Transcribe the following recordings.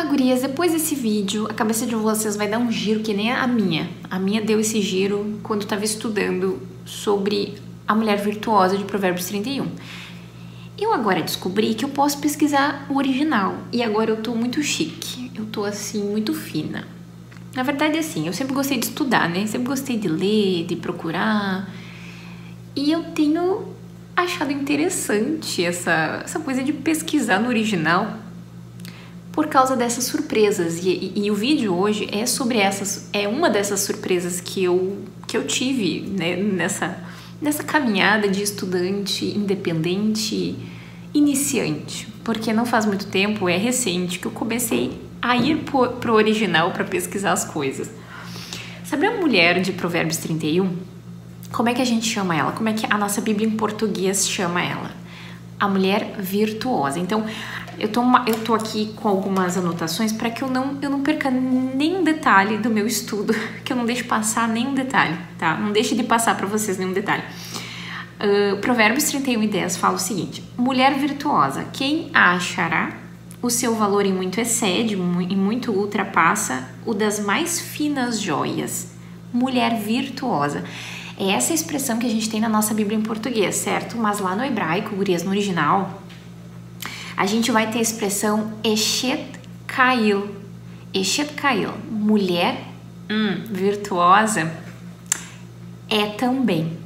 gurias, depois desse vídeo, a cabeça de vocês vai dar um giro que nem a minha. A minha deu esse giro quando estava estudando sobre a mulher virtuosa de Provérbios 31. Eu agora descobri que eu posso pesquisar o original. E agora eu tô muito chique. Eu tô, assim, muito fina. Na verdade, assim, eu sempre gostei de estudar, né? Sempre gostei de ler, de procurar. E eu tenho achado interessante essa coisa de pesquisar no original por causa dessas surpresas. E o vídeo hoje é sobre uma dessas surpresas que eu tive, né, nessa caminhada de estudante independente iniciante. Porque não faz muito tempo, é recente, que eu comecei a ir pro original para pesquisar as coisas. Sabe a mulher de Provérbios 31? Como é que a gente chama ela? Como é que a nossa Bíblia em português chama ela? A mulher virtuosa. Então, eu tô aqui com algumas anotações para que eu não perca nenhum detalhe do meu estudo, que eu não deixe passar nenhum detalhe, tá? Não deixe de passar para vocês nenhum detalhe. Provérbios 31:10 fala o seguinte: mulher virtuosa, quem a achará? O seu valor em muito excede, em muito ultrapassa o das mais finas joias. Mulher virtuosa. É essa expressão que a gente tem na nossa Bíblia em português, certo? Mas lá no hebraico, gurias, no original, a gente vai ter a expressão Eshet Kail. Eshet Kail, mulher virtuosa, é também.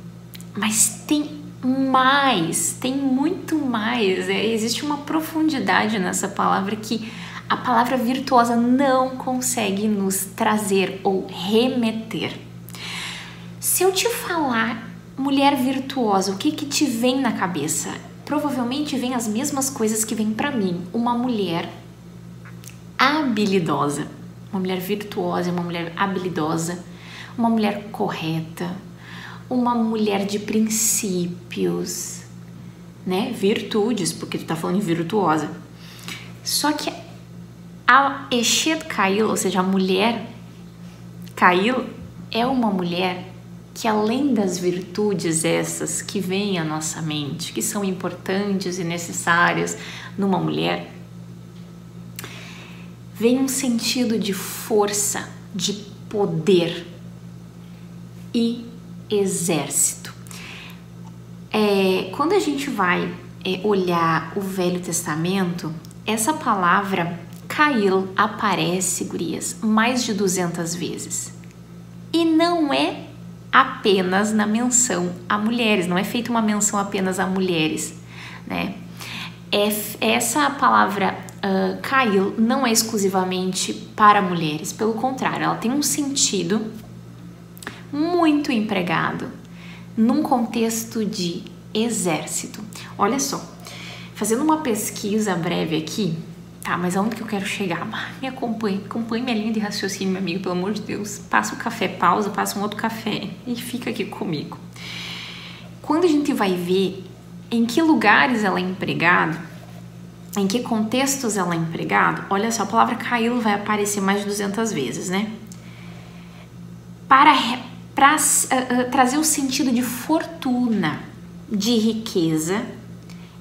Mas tem mais, tem muito mais. Existe uma profundidade nessa palavra que a palavra virtuosa não consegue nos trazer ou remeter. Se eu te falar mulher virtuosa, o que te vem na cabeça? Provavelmente vem as mesmas coisas que vem para mim. Uma mulher habilidosa. Uma mulher virtuosa, uma mulher habilidosa, uma mulher correta, uma mulher de princípios, né? Virtudes, porque tu tá falando de virtuosa. Só que a Eshet Kail, ou seja, a mulher Kail, é uma mulher que, além das virtudes essas que vêm à nossa mente, que são importantes e necessárias numa mulher, vem um sentido de força, de poder e exército. Quando a gente vai olhar o Velho Testamento, essa palavra Kail aparece, gurias, mais de 200 vezes. E não é apenas na menção a mulheres, não é feita uma menção apenas a mulheres, né? Essa palavra Kail não é exclusivamente para mulheres, pelo contrário, ela tem um sentido muito empregado num contexto de exército. Olha só, fazendo uma pesquisa breve aqui, tá, mas aonde que eu quero chegar? Me acompanhe minha linha de raciocínio, meu amigo, pelo amor de Deus. Passa o café, pausa, passa um outro café e fica aqui comigo. Quando a gente vai ver em que lugares ela é empregada, em que contextos ela é empregada, olha só, a palavra Kail vai aparecer mais de 200 vezes, né? Para trazer o sentido de fortuna, de riqueza,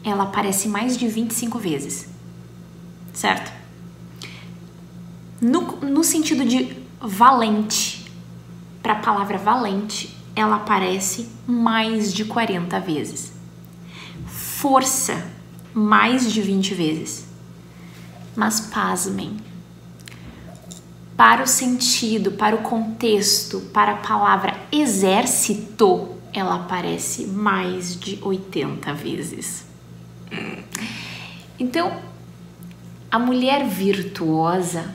ela aparece mais de 25 vezes. Certo? No sentido de valente, para a palavra valente, ela aparece mais de 40 vezes. Força, mais de 20 vezes. Mas pasmem, para o sentido, para o contexto, para a palavra exército, ela aparece mais de 80 vezes. Então, a mulher virtuosa,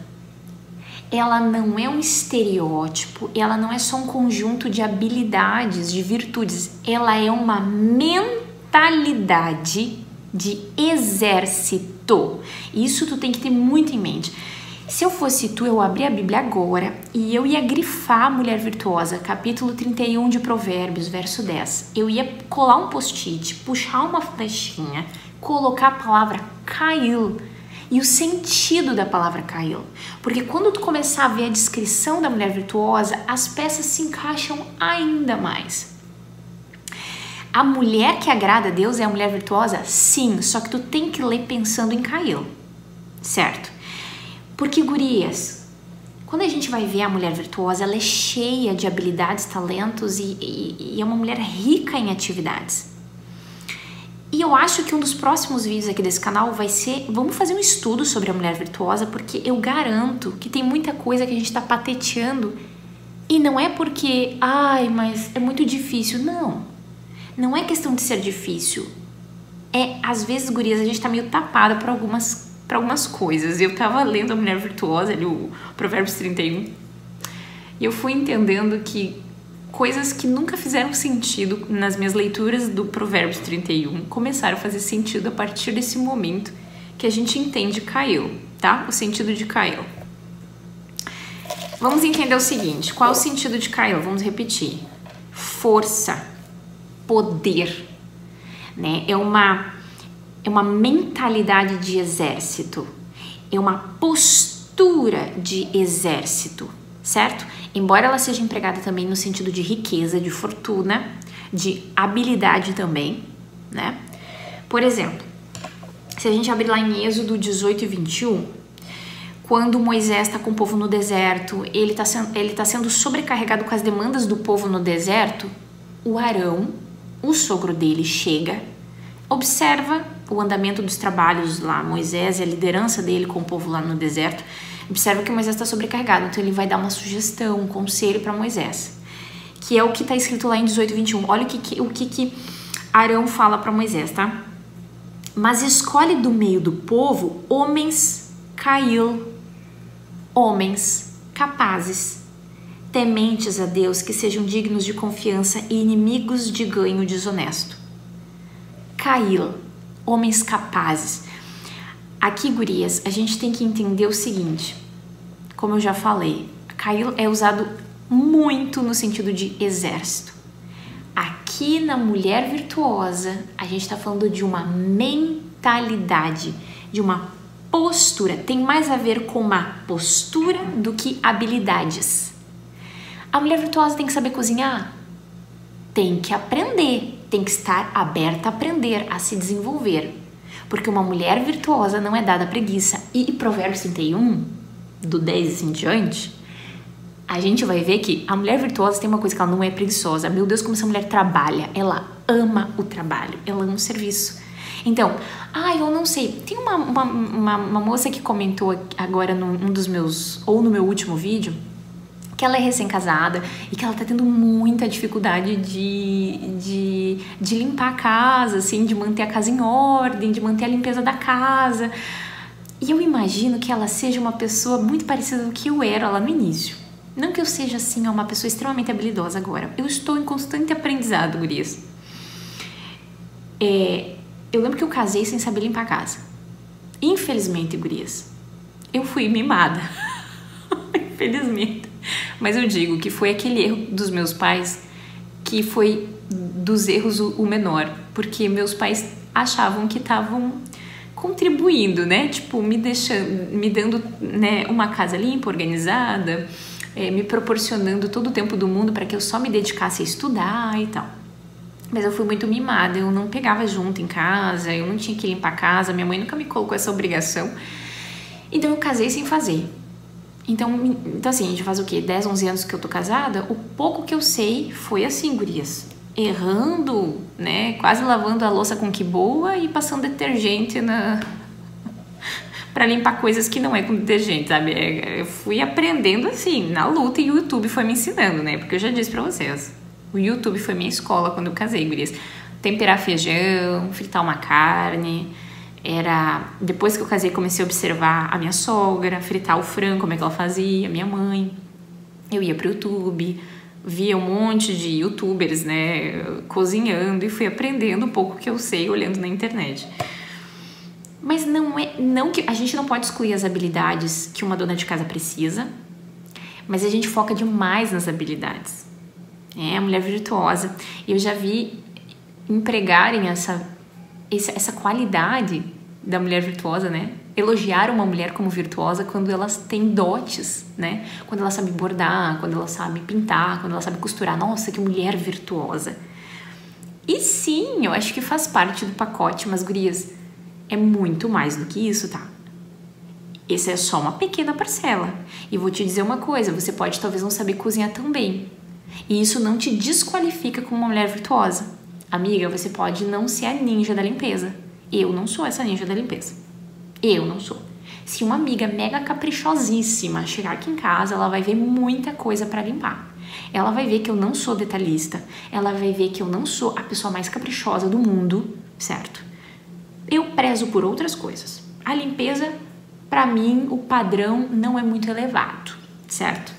ela não é um estereótipo, ela não é só um conjunto de habilidades, de virtudes, ela é uma mentalidade de exército. Isso tu tem que ter muito em mente. Se eu fosse tu, eu abria a Bíblia agora e eu ia grifar a mulher virtuosa, capítulo 31 de Provérbios, verso 10. Eu ia colar um post-it, puxar uma flechinha, colocar a palavra Kail e o sentido da palavra Kail. Porque quando tu começar a ver a descrição da mulher virtuosa, as peças se encaixam ainda mais. A mulher que agrada a Deus é a mulher virtuosa? Sim, só que tu tem que ler pensando em Kail, certo? Porque, gurias, quando a gente vai ver a mulher virtuosa, ela é cheia de habilidades, talentos e é uma mulher rica em atividades. E eu acho que um dos próximos vídeos aqui desse canal vai ser, vamos fazer um estudo sobre a mulher virtuosa, porque eu garanto que tem muita coisa que a gente tá pateteando e não é porque, ai, mas é muito difícil. Não, não é questão de ser difícil. Às vezes, gurias, a gente tá meio tapada por algumas coisas. Eu tava lendo a Mulher Virtuosa, ali, o Provérbios 31, e eu fui entendendo que coisas que nunca fizeram sentido nas minhas leituras do Provérbios 31 começaram a fazer sentido a partir desse momento que a gente entende Kael, tá? O sentido de Kael. Vamos entender o seguinte, qual é o sentido de Kael? Vamos repetir. Força, poder, né? É uma mentalidade de exército, é uma postura de exército, certo? Embora ela seja empregada também no sentido de riqueza, de fortuna, de habilidade também, né? Por exemplo, se a gente abrir lá em Êxodo 18 e 21, quando Moisés está com o povo no deserto, ele tá sendo sobrecarregado com as demandas do povo no deserto, o Arão, o sogro dele, chega, observa o andamento dos trabalhos lá, Moisés e a liderança dele com o povo lá no deserto, observa que Moisés está sobrecarregado, então ele vai dar uma sugestão, um conselho para Moisés, que é o que está escrito lá em 18 e 21. Olha o que Arão fala para Moisés, tá? Mas escolhe do meio do povo homens Kael, homens capazes, tementes a Deus, que sejam dignos de confiança e inimigos de ganho desonesto. Kael, homens capazes. Aqui, gurias, a gente tem que entender o seguinte, como eu já falei, Kael é usado muito no sentido de exército. Aqui na mulher virtuosa, a gente está falando de uma mentalidade, de uma postura. Tem mais a ver com uma postura do que habilidades. A mulher virtuosa tem que saber cozinhar? Tem que aprender, tem que estar aberta a aprender, a se desenvolver. Porque uma mulher virtuosa não é dada a preguiça. E Provérbios 31, do 10 em diante, a gente vai ver que a mulher virtuosa tem uma coisa que ela não é preguiçosa. Meu Deus, como essa mulher trabalha. Ela ama o trabalho, ela ama o serviço. Então, eu não sei. Tem uma moça que comentou agora num dos meus, ou no meu último vídeo, que ela é recém-casada e que ela tá tendo muita dificuldade de limpar a casa, assim, de manter a casa em ordem, de manter a limpeza da casa. E eu imagino que ela seja uma pessoa muito parecida com o que eu era lá no início. Não que eu seja, assim, uma pessoa extremamente habilidosa agora. Eu estou em constante aprendizado, gurias. Eu lembro que eu casei sem saber limpar a casa. Infelizmente, gurias, eu fui mimada. Infelizmente. Mas eu digo que foi aquele erro dos meus pais que foi dos erros o menor, porque meus pais achavam que estavam contribuindo, né? Tipo, me dando, né, uma casa limpa, organizada, me proporcionando todo o tempo do mundo para que eu só me dedicasse a estudar e tal. Mas eu fui muito mimada, eu não pegava junto em casa, eu não tinha que limpar a casa, minha mãe nunca me colocou essa obrigação. Então eu casei sem fazer. Então assim, a gente faz o quê? 10, 11 anos que eu tô casada, o pouco que eu sei foi assim, gurias. Errando, né? Quase lavando a louça com que boa e passando detergente pra limpar coisas que não é com detergente, sabe? Eu fui aprendendo assim, na luta, e o YouTube foi me ensinando, né? Porque eu já disse pra vocês, o YouTube foi minha escola quando eu casei, gurias. Temperar feijão, fritar uma carne. Depois que eu casei, comecei a observar a minha sogra, fritar o frango, como é que ela fazia, a minha mãe. Eu ia pro YouTube, via um monte de youtubers, né, cozinhando, e fui aprendendo um pouco que eu sei olhando na internet. Mas não que a gente não pode excluir as habilidades que uma dona de casa precisa, mas a gente foca demais nas habilidades. A mulher virtuosa. Eu já vi empregarem essa qualidade da mulher virtuosa, né? Elogiar uma mulher como virtuosa quando elas têm dotes, né? Quando ela sabe bordar, quando ela sabe pintar, quando ela sabe costurar. Nossa, que mulher virtuosa! E sim, eu acho que faz parte do pacote, mas, gurias, é muito mais do que isso, tá? Essa é só uma pequena parcela. E vou te dizer uma coisa, você pode talvez não saber cozinhar tão bem. E isso não te desqualifica como uma mulher virtuosa. Amiga, você pode não ser a ninja da limpeza. Eu não sou essa ninja da limpeza. Eu não sou. Se uma amiga mega caprichosíssima chegar aqui em casa, ela vai ver muita coisa pra limpar. Ela vai ver que eu não sou detalhista. Ela vai ver que eu não sou a pessoa mais caprichosa do mundo, certo? Eu prezo por outras coisas. A limpeza, pra mim, o padrão não é muito elevado, certo?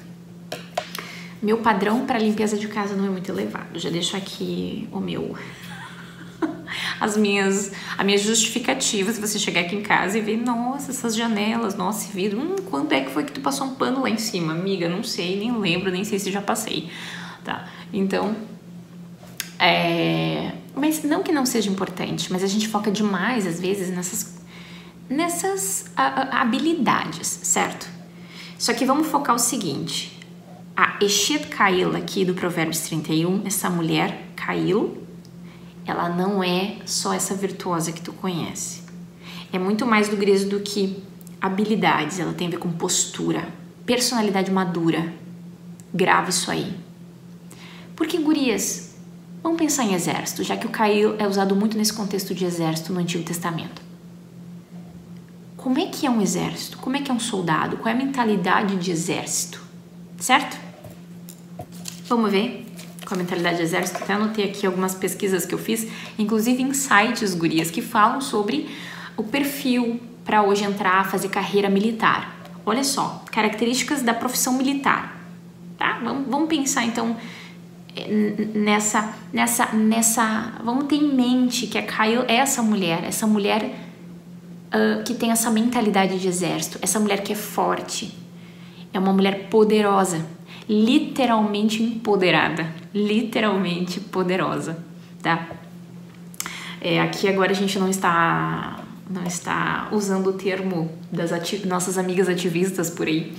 Meu padrão para limpeza de casa não é muito elevado. Já deixo aqui o meu... as minhas justificativas. Se você chegar aqui em casa e ver, nossa, essas janelas, nossa, esse vidro, quando é que foi que tu passou um pano lá em cima? Amiga, não sei, nem lembro, nem sei se já passei, tá? Então, mas não que não seja importante, mas a gente foca demais, às vezes, nessas habilidades, certo? Só que vamos focar o seguinte, a Eshet Kail aqui do Provérbios 31, essa mulher, Kail, ela não é só essa virtuosa que tu conhece. É muito mais do grego do que habilidades. Ela tem a ver com postura, personalidade madura. Grava isso aí. Porque, gurias, vamos pensar em exército, já que o Kail é usado muito nesse contexto de exército no Antigo Testamento. Como é que é um exército? Como é que é um soldado? Qual é a mentalidade de exército? Certo? Vamos ver? Com a mentalidade de exército, até anotei aqui algumas pesquisas que eu fiz, inclusive em sites, gurias, que falam sobre o perfil para hoje entrar, fazer carreira militar. Olha só, características da profissão militar, tá? Vamos pensar então nessa, vamos ter em mente que a Kail é essa mulher que tem essa mentalidade de exército, essa mulher que é forte, é uma mulher poderosa, literalmente empoderada, literalmente poderosa, tá? Aqui agora a gente não está usando o termo das nossas amigas ativistas por aí.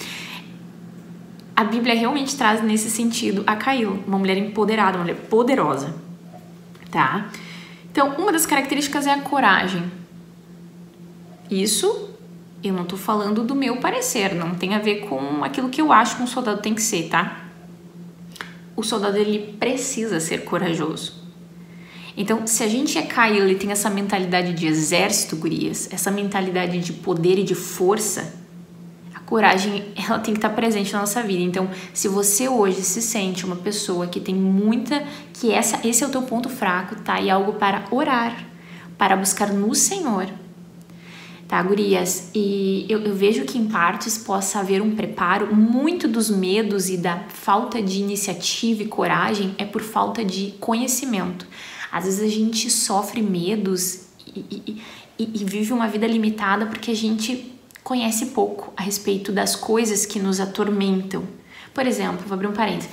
A Bíblia realmente traz nesse sentido a Kail, uma mulher empoderada, uma mulher poderosa, tá? Então, uma das características é a coragem. Isso eu não tô falando do meu parecer, não tem a ver com aquilo que eu acho que um soldado tem que ser, tá? O soldado, ele precisa ser corajoso. Então, se a gente é Kail e tem essa mentalidade de exército, gurias, essa mentalidade de poder e de força, a coragem, ela tem que estar presente na nossa vida. Então, se você hoje se sente uma pessoa que tem esse é o teu ponto fraco, tá? E algo para orar, para buscar no Senhor, tá, gurias? E eu vejo que em partes possa haver um preparo. Muito dos medos e da falta de iniciativa e coragem é por falta de conhecimento. Às vezes a gente sofre medos e vive uma vida limitada porque a gente conhece pouco a respeito das coisas que nos atormentam. Por exemplo, vou abrir um parênteses.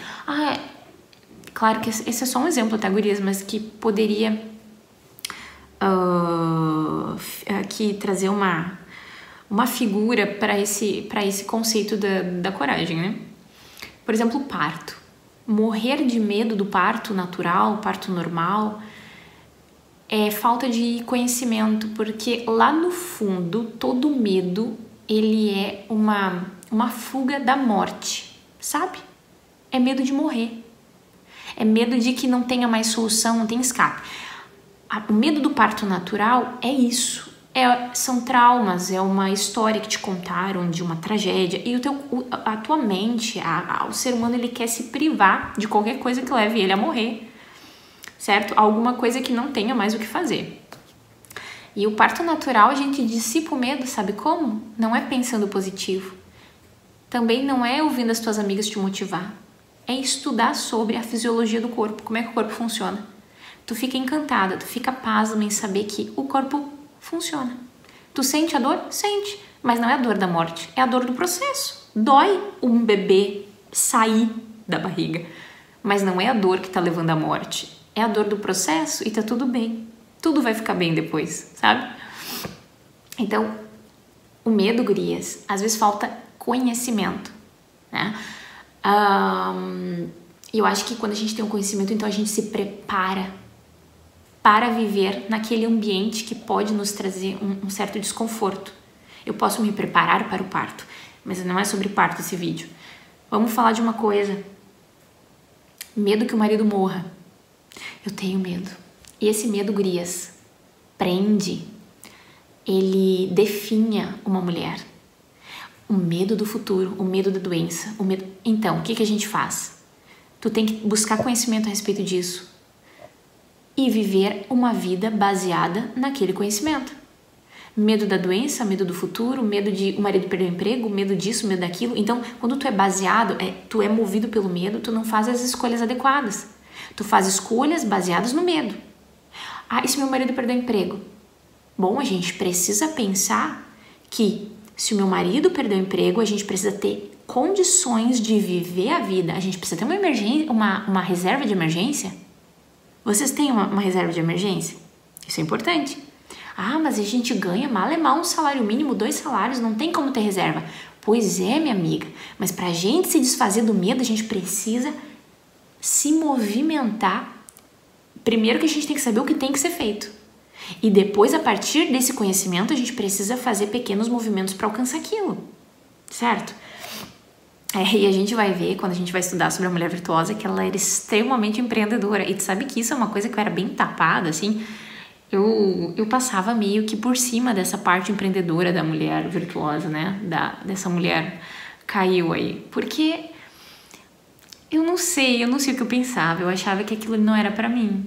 Claro que esse é só um exemplo, tá, gurias? Mas que poderia... aqui trazer uma figura para esse conceito da coragem, né? Por exemplo, o parto. Morrer de medo do parto natural, parto normal, é falta de conhecimento, porque lá no fundo, todo medo, ele é uma fuga da morte, sabe? É medo de morrer. É medo de que não tenha mais solução, não tem escape. O medo do parto natural é isso. São traumas, é uma história que te contaram de uma tragédia. E a tua mente, o ser humano, ele quer se privar de qualquer coisa que leve ele a morrer, certo? Alguma coisa que não tenha mais o que fazer. E o parto natural, a gente dissipa o medo, sabe como? Não é pensando positivo. Também não é ouvindo as tuas amigas te motivar. É estudar sobre a fisiologia do corpo, como é que o corpo funciona. Tu fica encantada, tu fica pasma em saber que o corpo funciona. Tu sente a dor? Sente. Mas não é a dor da morte, é a dor do processo. Dói um bebê sair da barriga, mas não é a dor que tá levando à morte. É a dor do processo e tá tudo bem. Tudo vai ficar bem depois, sabe? Então, o medo, gurias, às vezes falta conhecimento, né? Eu acho que quando a gente tem um conhecimento, então a gente se prepara para viver naquele ambiente que pode nos trazer um certo desconforto. Eu posso me preparar para o parto, mas não é sobre parto esse vídeo. Vamos falar de uma coisa. Medo que o marido morra. Eu tenho medo. E esse medo, gurias, prende. Ele definha uma mulher. O medo do futuro, o medo da doença, o medo... Então, o que a gente faz? Tu tem que buscar conhecimento a respeito disso e viver uma vida baseada naquele conhecimento. Medo da doença, medo do futuro, medo de o marido perder o emprego, medo disso, medo daquilo. Então, quando tu é baseado, tu é movido pelo medo, tu não faz as escolhas adequadas. Tu faz escolhas baseadas no medo. Ah, e se meu marido perder o emprego? Bom, a gente precisa pensar que se o meu marido perder o emprego, a gente precisa ter condições de viver a vida. A gente precisa ter uma emergência, uma reserva de emergência. Vocês têm uma reserva de emergência? Isso é importante. Ah, mas a gente ganha mal é mal um salário mínimo, 2 salários, não tem como ter reserva. Pois é, minha amiga, mas pra gente se desfazer do medo, a gente precisa se movimentar. Primeiro que a gente tem que saber o que tem que ser feito. E depois, a partir desse conhecimento, a gente precisa fazer pequenos movimentos para alcançar aquilo, certo? E a gente vai ver, quando a gente vai estudar sobre a mulher virtuosa, que ela era extremamente empreendedora. E tu sabe que isso é uma coisa que eu era bem tapada, assim... Eu passava meio que por cima dessa parte empreendedora da mulher virtuosa, né? Dessa mulher caiu aí. Porque eu não sei o que eu pensava. Eu achava que aquilo não era pra mim.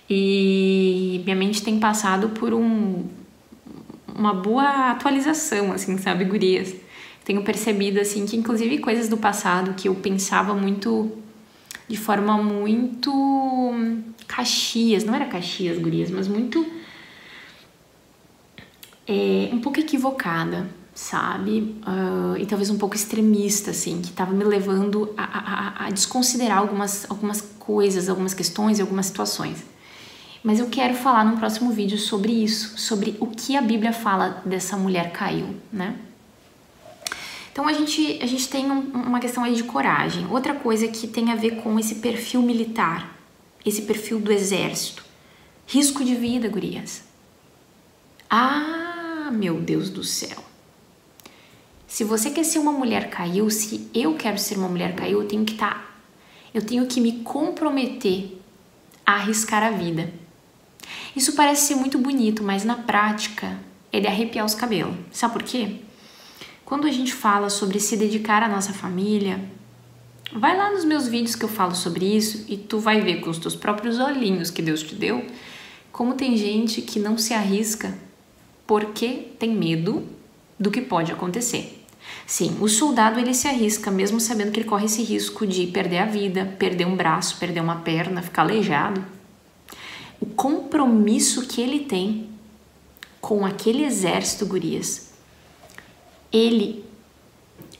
E minha mente tem passado por uma boa atualização, assim, sabe, gurias? Tenho percebido, assim, que inclusive coisas do passado que eu pensava muito... de forma muito Caxias, não era Caxias, gurias, mas muito um pouco equivocada, sabe? E talvez um pouco extremista, assim, que estava me levando a desconsiderar algumas coisas, algumas questões e algumas situações. Mas eu quero falar num próximo vídeo sobre isso, sobre o que a Bíblia fala dessa mulher caiu, né? Então a gente tem uma questão aí de coragem. Outra coisa que tem a ver com esse perfil militar, esse perfil do exército. Risco de vida, gurias. Ah, meu Deus do céu. Se você quer ser uma mulher caiu, se eu quero ser uma mulher caiu, eu tenho que me comprometer a arriscar a vida. Isso parece ser muito bonito, mas na prática é de arrepiar os cabelos. Sabe por quê? Quando a gente fala sobre se dedicar à nossa família, vai lá nos meus vídeos que eu falo sobre isso e tu vai ver com os teus próprios olhinhos que Deus te deu, como tem gente que não se arrisca porque tem medo do que pode acontecer. Sim, o soldado ele se arrisca mesmo sabendo que ele corre esse risco de perder a vida, perder um braço, perder uma perna, ficar aleijado. O compromisso que ele tem com aquele exército, gurias, ele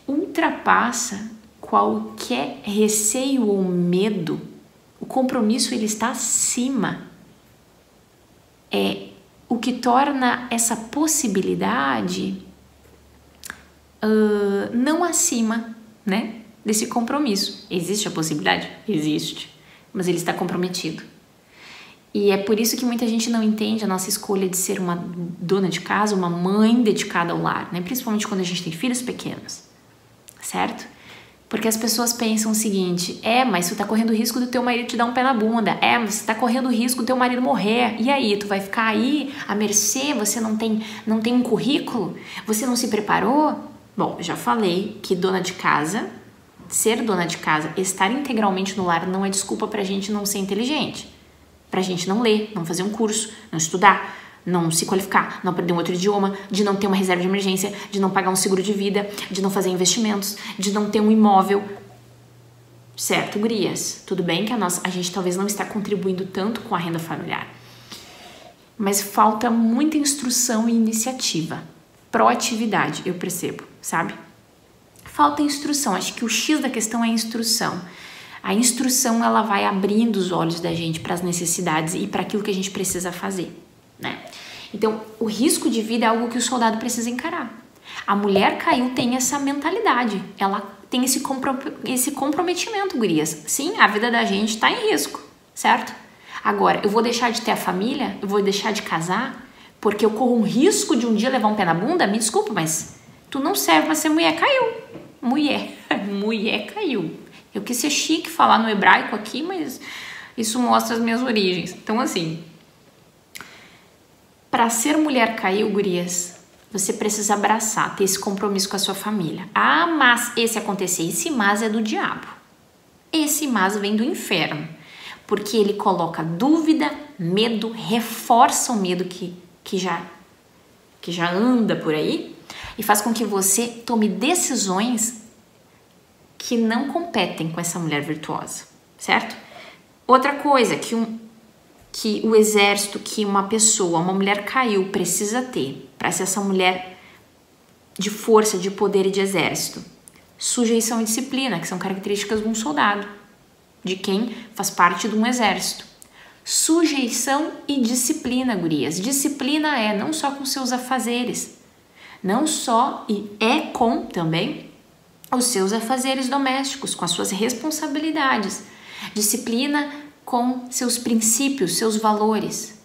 ultrapassa qualquer receio ou medo. O compromisso ele está acima. O que torna essa possibilidade não acima, né, desse compromisso. Existe a possibilidade? Existe. Mas ele está comprometido. E é por isso que muita gente não entende a nossa escolha de ser uma dona de casa, uma mãe dedicada ao lar, né? Principalmente quando a gente tem filhos pequenos, certo? Porque as pessoas pensam o seguinte, mas tu tá correndo risco do teu marido te dar um pé na bunda, mas tu tá correndo risco do teu marido morrer, e aí? Tu vai ficar aí à mercê, você não tem um currículo? Você não se preparou? Bom, já falei que dona de casa, ser dona de casa, estar integralmente no lar não é desculpa pra gente não ser inteligente. Pra gente não ler, não fazer um curso, não estudar, não se qualificar, não aprender um outro idioma, de não ter uma reserva de emergência, de não pagar um seguro de vida, de não fazer investimentos, de não ter um imóvel. Certo, gurias? Tudo bem que a gente talvez não está contribuindo tanto com a renda familiar, mas falta muita instrução e iniciativa, proatividade, eu percebo, sabe? Falta instrução, acho que o X da questão é a instrução. A instrução, ela vai abrindo os olhos da gente para as necessidades e para aquilo que a gente precisa fazer, né? Então, o risco de vida é algo que o soldado precisa encarar. A mulher caiu tem essa mentalidade, ela tem esse comprometimento, gurias. Sim, a vida da gente está em risco, certo? Agora, eu vou deixar de ter a família? Eu vou deixar de casar porque eu corro um risco de um dia levar um pé na bunda? Me desculpa, mas tu não serve pra ser mulher, caiu. Mulher caiu. Eu quis ser chique falar no hebraico aqui, mas isso mostra as minhas origens. Então, assim, para ser mulher caiu, gurias, você precisa abraçar, ter esse compromisso com a sua família. Ah, mas esse acontecer, esse mas é do diabo. Esse mas vem do inferno, porque ele coloca dúvida, medo, reforça o medo que já anda por aí e faz com que você tome decisões que não competem com essa mulher virtuosa, certo? Outra coisa que o exército, que uma pessoa, uma mulher caiu, precisa ter para ser essa mulher de força, de poder e de exército: sujeição e disciplina, que são características de um soldado, de quem faz parte de um exército. Sujeição e disciplina, gurias. Disciplina é não só com seus afazeres, não só, e é com também os seus afazeres domésticos, com as suas responsabilidades. Disciplina com seus princípios, seus valores.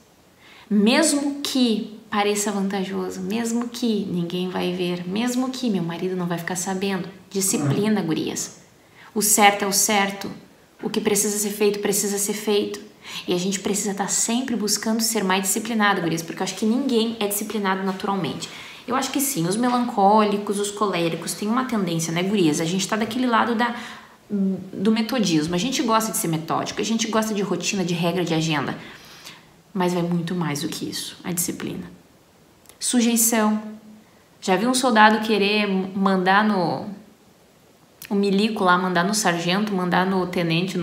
Mesmo que pareça vantajoso, mesmo que ninguém vai ver, mesmo que meu marido não vai ficar sabendo. Disciplina, gurias. O certo é o certo. O que precisa ser feito, precisa ser feito. E a gente precisa estar sempre buscando ser mais disciplinado, gurias, porque eu acho que ninguém é disciplinado naturalmente. Eu acho que sim, os melancólicos, os coléricos têm uma tendência, né, gurias? A gente tá daquele lado do metodismo. A gente gosta de ser metódico, a gente gosta de rotina, de regra, de agenda. Mas vai muito mais do que isso, a disciplina. Sujeição. Já viu um soldado querer mandar o milico lá, mandar no sargento, mandar no tenente,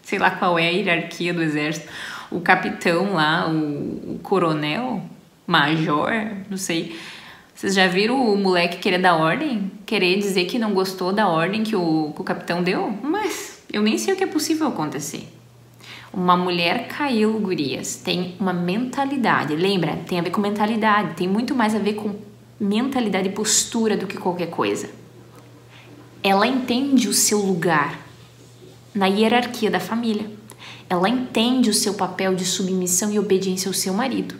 sei lá qual é a hierarquia do exército, o capitão lá, o coronel, major, não sei. Vocês já viram o moleque querer dar ordem? Querer dizer que não gostou da ordem que o capitão deu? Mas eu nem sei o que é possível acontecer. Uma mulher caiu, gurias, tem uma mentalidade. Lembra? Tem a ver com mentalidade. Tem muito mais a ver com mentalidade e postura do que qualquer coisa. Ela entende o seu lugar na hierarquia da família. Ela entende o seu papel de submissão e obediência ao seu marido.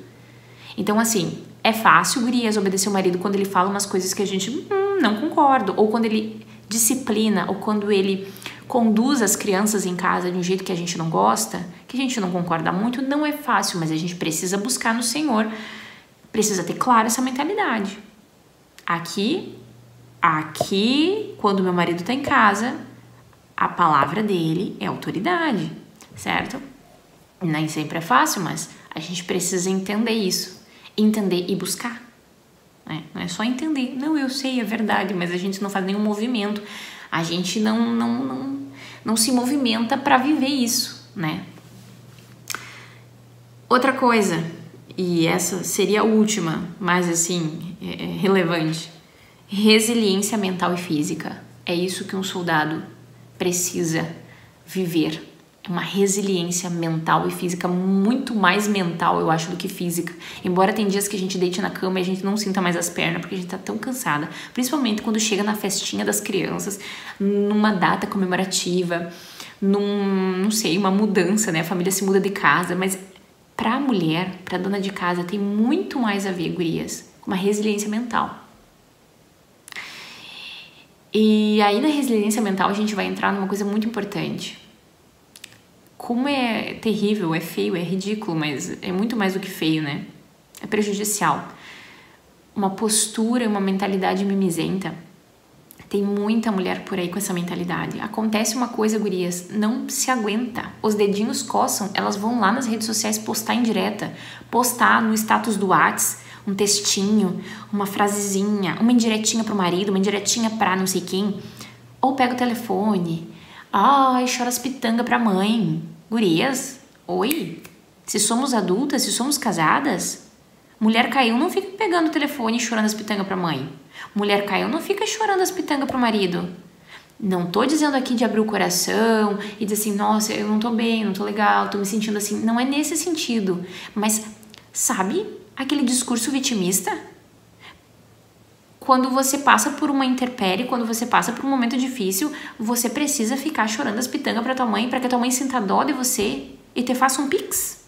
Então, assim, é fácil, gurias, obedecer o marido quando ele fala umas coisas que a gente não concorda, ou quando ele disciplina, ou quando ele conduz as crianças em casa de um jeito que a gente não gosta, que a gente não concorda muito. Não é fácil, mas a gente precisa buscar no Senhor, precisa ter claro essa mentalidade. Aqui, quando meu marido tá em casa, a palavra dele é autoridade, certo? Nem sempre é fácil, mas a gente precisa entender isso. Entender e buscar. Né? Não é só entender. Não, eu sei, é verdade, mas a gente não faz nenhum movimento. A gente não se movimenta para viver isso, né? Outra coisa, e essa seria a última, mas assim, relevante. Resiliência mental e física. É isso que um soldado precisa viver. É uma resiliência mental e física, muito mais mental, eu acho, do que física. Embora tem dias que a gente deite na cama e a gente não sinta mais as pernas, porque a gente tá tão cansada. Principalmente quando chega na festinha das crianças, numa data comemorativa, não sei, uma mudança, né? A família se muda de casa, mas pra mulher, pra dona de casa, tem muito mais a ver, gurias, com uma resiliência mental. E aí na resiliência mental a gente vai entrar numa coisa muito importante. Como é terrível, é feio, é ridículo, mas é muito mais do que feio, né? É prejudicial. Uma postura, uma mentalidade mimizenta. Tem muita mulher por aí com essa mentalidade. Acontece uma coisa, gurias, não se aguenta. Os dedinhos coçam, elas vão lá nas redes sociais postar em direta. Postar no status do Whats, um textinho, uma frasezinha, uma indiretinha pro marido, uma indiretinha pra não sei quem. Ou pega o telefone. Ai, chora as pitangas pra mãe. Gurias, oi? Se somos adultas, se somos casadas, mulher caiu, não fica pegando o telefone e chorando as pitangas pra mãe. Mulher caiu, não fica chorando as pitangas pro marido. Não tô dizendo aqui de abrir o coração e dizer assim, nossa, eu não tô bem, não tô legal, tô me sentindo assim. Não é nesse sentido. Mas, sabe aquele discurso vitimista? Quando você passa por uma intempérie, quando você passa por um momento difícil, você precisa ficar chorando as pitangas pra tua mãe, pra que a tua mãe sinta dó de você e te faça um pix.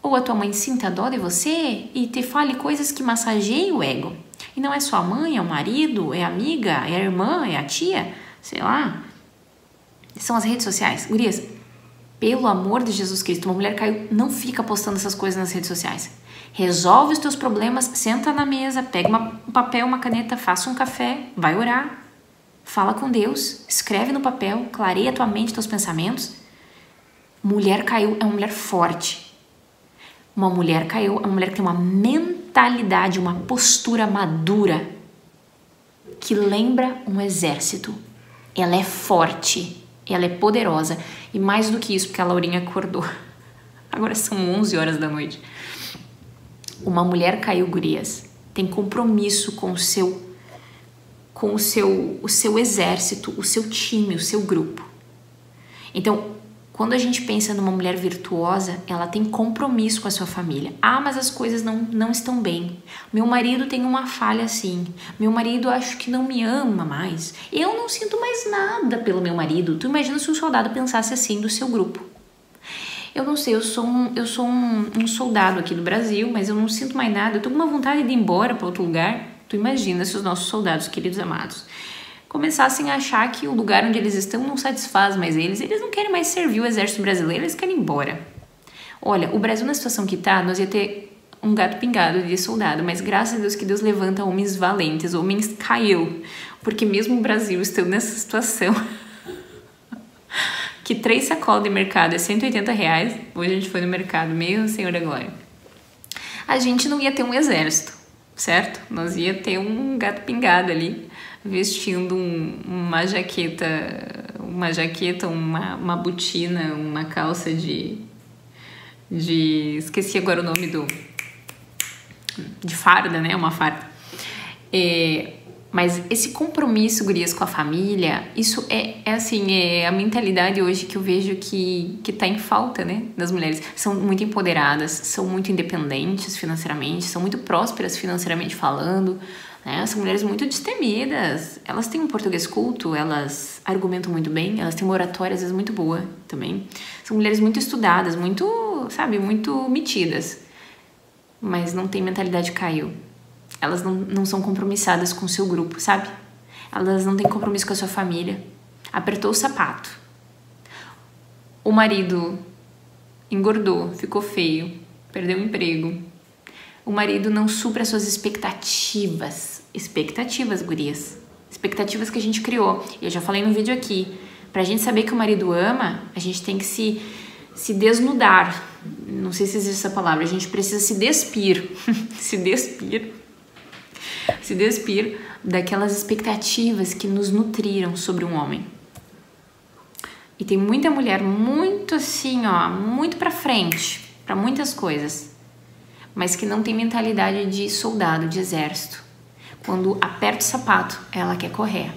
ou a tua mãe sinta dó de você e te fale coisas que massageiem o ego. E não é só a mãe, é o marido, é a amiga, é a irmã, é a tia, sei lá. São as redes sociais. Gurias, pelo amor de Jesus Cristo, uma mulher caiu, não fica postando essas coisas nas redes sociais. Resolve os teus problemas, senta na mesa, pega um papel, uma caneta, faça um café, vai orar. Fala com Deus, escreve no papel, clareia tua mente, teus pensamentos. Mulher caiu é uma mulher forte. Uma mulher caiu é uma mulher que tem uma mentalidade, uma postura madura que lembra um exército. Ela é forte, ela é poderosa. E mais do que isso, porque a Laurinha acordou. Agora são 11 horas da noite. Uma mulher caiu, gurias, tem compromisso com o seu exército, o seu time, o seu grupo. Então, quando a gente pensa numa mulher virtuosa, ela tem compromisso com a sua família. Ah, mas as coisas não estão bem. Meu marido tem uma falha assim. Meu marido acho que não me ama mais. Eu não sinto mais nada pelo meu marido. Tu imagina se um soldado pensasse assim do seu grupo. Eu não sei, eu sou um soldado aqui do Brasil, mas eu não sinto mais nada. Eu tô com uma vontade de ir embora para outro lugar. Tu imagina se os nossos soldados, queridos amados, começassem a achar que o lugar onde eles estão não satisfaz mais eles não querem mais servir o exército brasileiro, eles querem ir embora. Olha, o Brasil na situação que tá, nós ia ter um gato pingado de soldado, mas graças a Deus que Deus levanta homens valentes, homens caiu, porque mesmo o Brasil estando nessa situação, que 3 sacolas de mercado é R$180, hoje a gente foi no mercado, meu Senhor da Glória, a gente não ia ter um exército, certo? Nós ia ter um gato pingado ali, vestindo uma jaqueta, uma botina, uma calça de esqueci agora o nome de farda, né? Uma farda. Mas esse compromisso, gurias, com a família, isso é a mentalidade hoje que eu vejo que tá em falta, né? Das mulheres. São muito empoderadas, são muito independentes financeiramente, são muito prósperas financeiramente falando, né? São mulheres muito destemidas, elas têm um português culto, elas argumentam muito bem, elas têm uma oratória às vezes muito boa também. São mulheres muito estudadas, muito, sabe, muito metidas, mas não tem mentalidade caiu. Elas não são compromissadas com o seu grupo, sabe? Elas não têm compromisso com a sua família. Apertou o sapato. O marido engordou, ficou feio, perdeu o emprego. O marido não supra as suas expectativas. Expectativas, gurias. Expectativas que a gente criou. Eu já falei no vídeo aqui. Pra gente saber que o marido ama, a gente tem que se desnudar. Não sei se existe essa palavra. A gente precisa se despir. Se despir daquelas expectativas que nos nutriram sobre um homem. E tem muita mulher muito assim, ó, muito pra frente, pra muitas coisas, mas que não tem mentalidade de soldado, de exército. Quando aperta o sapato, ela quer correr.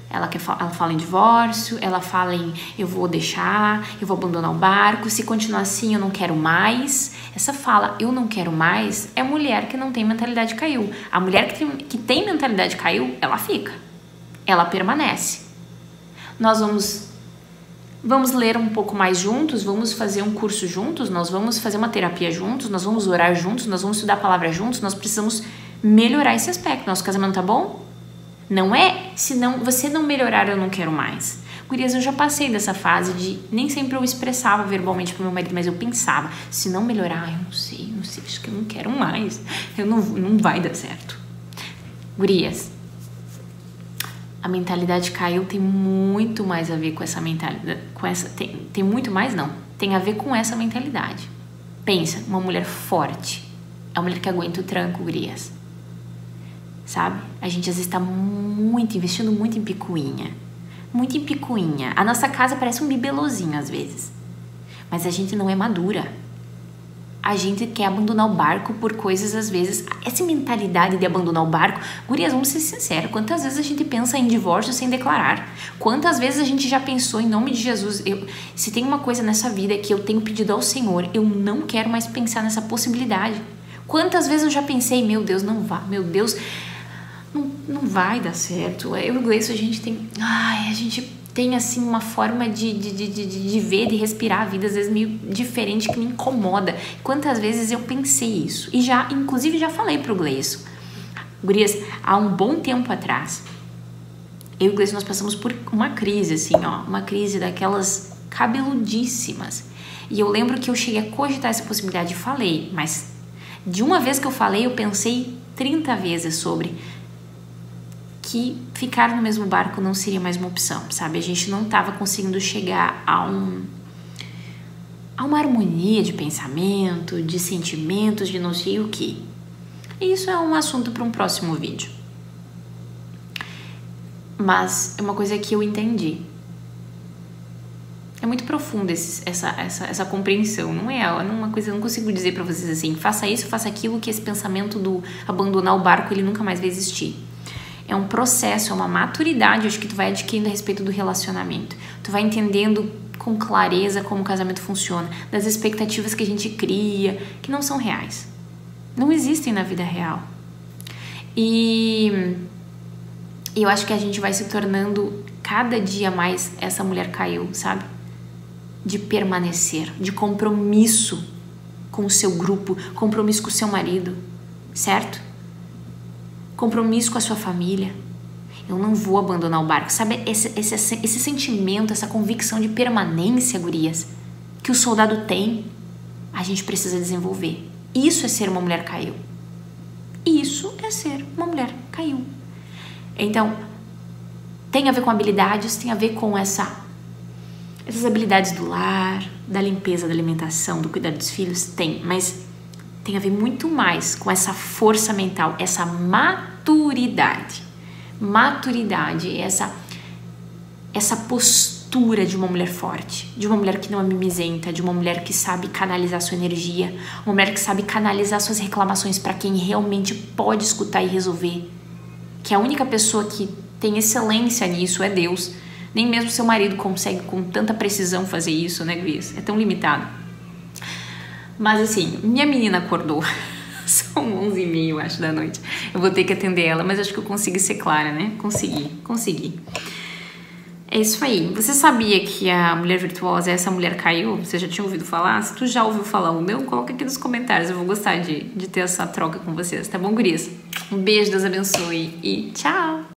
Ela fala em divórcio, ela fala em eu vou deixar, eu vou abandonar o barco, se continuar assim eu não quero mais. Essa fala, eu não quero mais, é mulher que não tem mentalidade caiu. A mulher que tem mentalidade caiu, ela fica. Ela permanece. Nós vamos ler um pouco mais juntos, vamos fazer um curso juntos, nós vamos fazer uma terapia juntos, nós vamos orar juntos, nós vamos estudar a palavra juntos, nós precisamos melhorar esse aspecto. Nosso casamento tá bom? Não é, se não, você não melhorar, eu não quero mais. Gurias, eu já passei dessa fase de nem sempre eu expressava verbalmente pro meu marido, mas eu pensava, se não melhorar, eu não sei, acho que eu não quero mais, não vai dar certo. Gurias, a mentalidade caiu tem muito mais a ver com essa mentalidade, tem muito mais não, tem a ver com essa mentalidade. Pensa, uma mulher forte, é uma mulher que aguenta o tranco, gurias. Sabe? A gente às vezes tá investindo muito em picuinha. Muito em picuinha. A nossa casa parece um bibelozinho às vezes. Mas a gente não é madura. A gente quer abandonar o barco por coisas às vezes. Essa mentalidade de abandonar o barco, gurias, vamos ser sinceros. Quantas vezes a gente pensa em divórcio sem declarar? Quantas vezes a gente já pensou em nome de Jesus? Se tem uma coisa nessa vida que eu tenho pedido ao Senhor, eu não quero mais pensar nessa possibilidade. Quantas vezes eu já pensei, meu Deus, não vá, meu Deus... Não vai dar certo. Eu e o Gleice, a gente tem... tem assim uma forma de ver, de respirar a vida às vezes meio diferente, que me incomoda. Quantas vezes eu pensei isso? E já, inclusive, já falei pro Gleison. Gurias, há um bom tempo atrás, eu e o Gleison, nós passamos por uma crise, assim, ó, uma crise daquelas cabeludíssimas. E eu lembro que eu cheguei a cogitar essa possibilidade e falei, mas de uma vez que eu falei, eu pensei 30 vezes sobre que ficar no mesmo barco não seria mais uma opção, sabe? A gente não estava conseguindo chegar a uma harmonia de pensamento, de sentimentos, de não sei o que. E isso é um assunto para um próximo vídeo. Mas é uma coisa que eu entendi. É muito profunda essa compreensão, não é uma coisa, eu não consigo dizer para vocês assim, faça isso, faça aquilo, que esse pensamento do abandonar o barco, ele nunca mais vai existir. É um processo, é uma maturidade, acho que tu vai adquirindo a respeito do relacionamento. Tu vai entendendo com clareza como o casamento funciona, das expectativas que a gente cria, que não são reais. Não existem na vida real. E eu acho que a gente vai se tornando cada dia mais essa mulher caiu, sabe? De permanecer, de compromisso com o seu grupo, compromisso com o seu marido, certo? Compromisso com a sua família. Eu não vou abandonar o barco. Sabe esse sentimento, essa convicção de permanência, gurias, que o soldado tem, a gente precisa desenvolver. Isso é ser uma mulher caiu. Isso é ser uma mulher caiu. Então, tem a ver com habilidades, tem a ver com essas habilidades do lar, da limpeza, da alimentação, do cuidado dos filhos, tem, mas tem a ver muito mais com essa força mental, essa maturidade, essa postura de uma mulher forte, de uma mulher que não é mimizenta, de uma mulher que sabe canalizar sua energia, uma mulher que sabe canalizar suas reclamações para quem realmente pode escutar e resolver, que a única pessoa que tem excelência nisso é Deus. Nem mesmo seu marido consegue com tanta precisão fazer isso, né, Gris? É tão limitado. Mas assim, minha menina acordou. São 11h30, acho, da noite. Eu vou ter que atender ela, mas acho que eu consegui ser clara, né? Consegui. É isso aí. Você sabia que a mulher virtuosa, essa mulher caiu? Você já tinha ouvido falar? Se tu já ouviu falar ou não, coloca aqui nos comentários. Eu vou gostar de ter essa troca com vocês, tá bom, Gris? Um beijo, Deus abençoe e tchau!